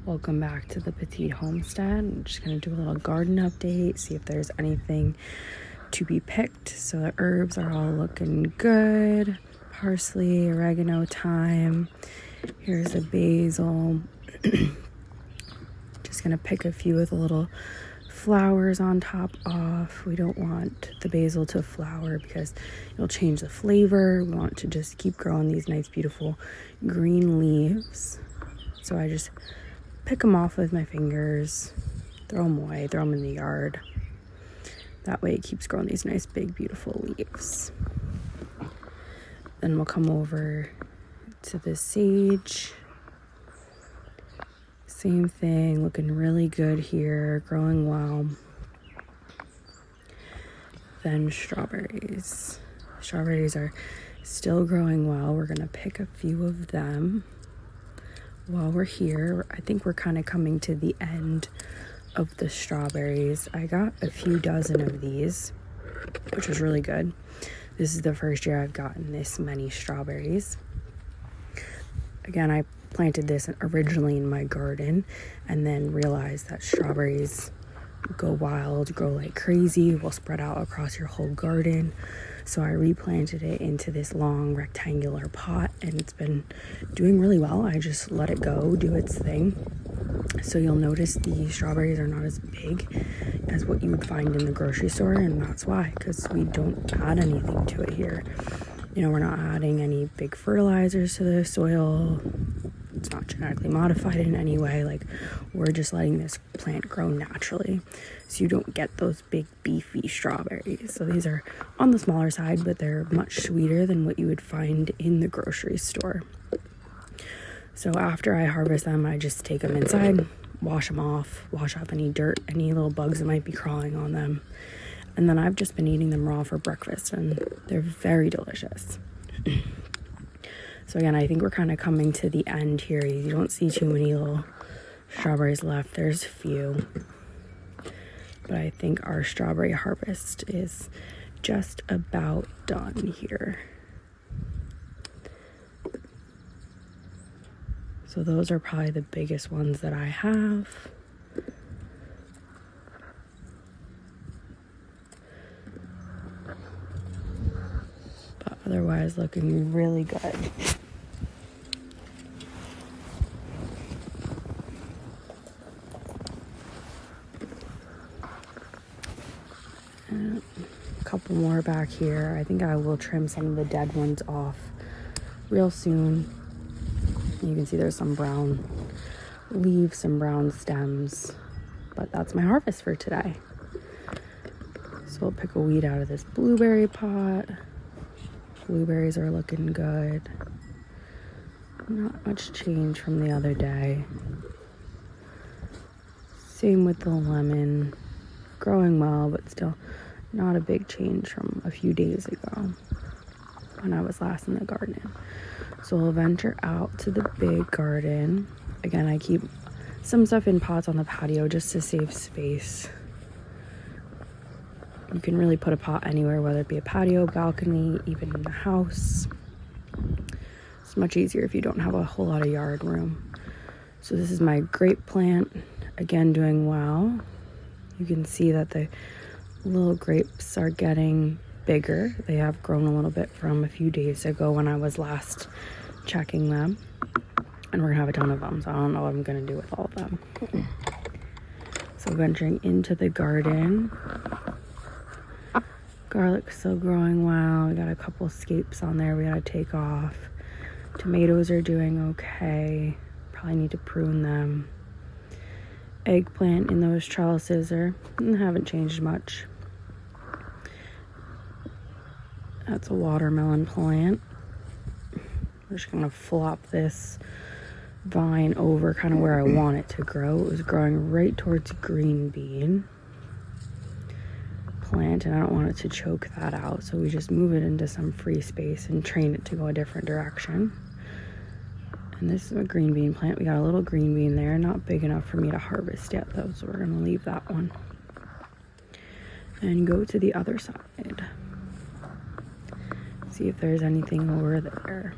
Welcome back to the Petite Homestead. I'm just going to do a little garden update, see if there's anything to be picked. So the herbs are all looking good. Parsley, oregano, thyme. Here's the basil. Just going to pick a few of the little flowers on top off. We don't want the basil to flower because it'll change the flavor. We want to just keep growing these nice, beautiful green leaves. So I just pick them off with my fingers, throw them away, throw them in the yard. That way it keeps growing these nice, big, beautiful leaves. Then we'll come over to the sage. Same thing, looking really good here, growing well. Then strawberries. Strawberries are still growing well. We're gonna pick a few of them. While we're here, I think we're kind of coming to the end of the strawberries. I got a few dozen of these, which was really good. This is the first year I've gotten this many strawberries. Again, I planted this originally in my garden and then realized that strawberries go wild, grow like crazy, will spread out across your whole garden. So I replanted it into this long rectangular pot and it's been doing really well. I just let it go, do its thing. So you'll notice the strawberries are not as big as what you would find in the grocery store, and that's why, because we don't add anything to it here. You know, we're not adding any big fertilizers to the soil. It's not genetically modified in any way. Like, we're just letting this plant grow naturally. So you don't get those big beefy strawberries. So these are on the smaller side, but they're much sweeter than what you would find in the grocery store. So after I harvest them, I just take them inside, wash them off, wash off any dirt, any little bugs that might be crawling on them. And then I've just been eating them raw for breakfast, and they're very delicious. So again, I think we're kind of coming to the end here. You don't see too many little strawberries left. There's a few. But I think our strawberry harvest is just about done here. So those are probably the biggest ones that I have. But otherwise looking really good. And a couple more back here. I think I will trim some of the dead ones off real soon. You can see there's some brown leaves, some brown stems, but that's my harvest for today. So we'll pick a weed out of this blueberry pot. Blueberries are looking good. Not much change from the other day. Same with the lemon. Growing well, but still not a big change from a few days ago when I was last in the garden. So we'll venture out to the big garden. Again, I keep some stuff in pots on the patio just to save space. You can really put a pot anywhere, whether it be a patio, balcony, even in the house. It's much easier if you don't have a whole lot of yard room. So this is my grape plant, again doing well. You can see that the little grapes are getting bigger. They have grown a little bit from a few days ago when I was last checking them. And we're gonna have a ton of them, so I don't know what I'm gonna do with all of them. So venturing into the garden. Garlic's still growing well. We got a couple scapes on there we gotta take off. Tomatoes are doing okay. Probably need to prune them. Eggplant in those trellises haven't changed much. That's a watermelon plant. We're just gonna flop this vine over kind of where I want it to grow. It was growing right towards green bean plant, and I don't want it to choke that out, so we just move it into some free space and train it to go a different direction. And this is a green bean plant. We got a little green bean there, not big enough for me to harvest yet though, so we're gonna leave that one and go to the other side, see if there's anything over there.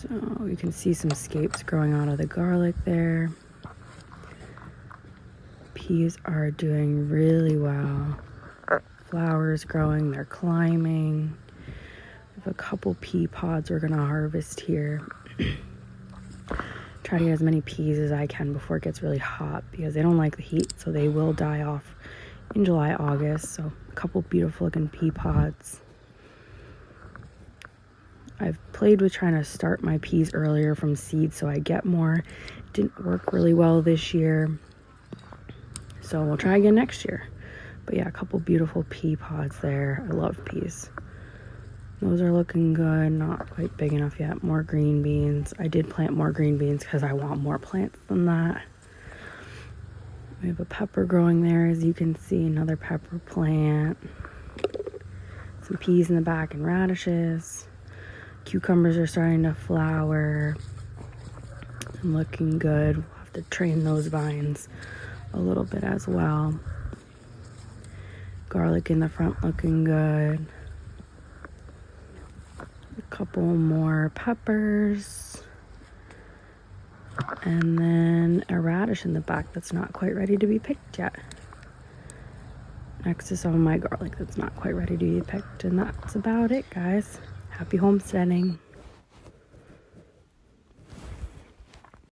So you can see some scapes growing out of the garlic there. Peas are doing really well. Flowers growing, they're climbing. We have a couple pea pods we're gonna harvest here. Try to get as many peas as I can before it gets really hot because they don't like the heat, so they will die off in July, August. So a couple beautiful looking pea pods. I've played with trying to start my peas earlier from seed so I get more. Didn't work really well this year, so we'll try again next year. But yeah, a couple beautiful pea pods there. I love peas. Those are looking good, not quite big enough yet. More green beans. I did plant more green beans because I want more plants than that. We have a pepper growing there, as you can see, another pepper plant. Some peas in the back and radishes. Cucumbers are starting to flower and looking good. We'll have to train those vines a little bit as well. Garlic in the front looking good. A couple more peppers. And then a radish in the back that's not quite ready to be picked yet. Next to some of my garlic that's not quite ready to be picked. And that's about it, guys. Happy homesteading.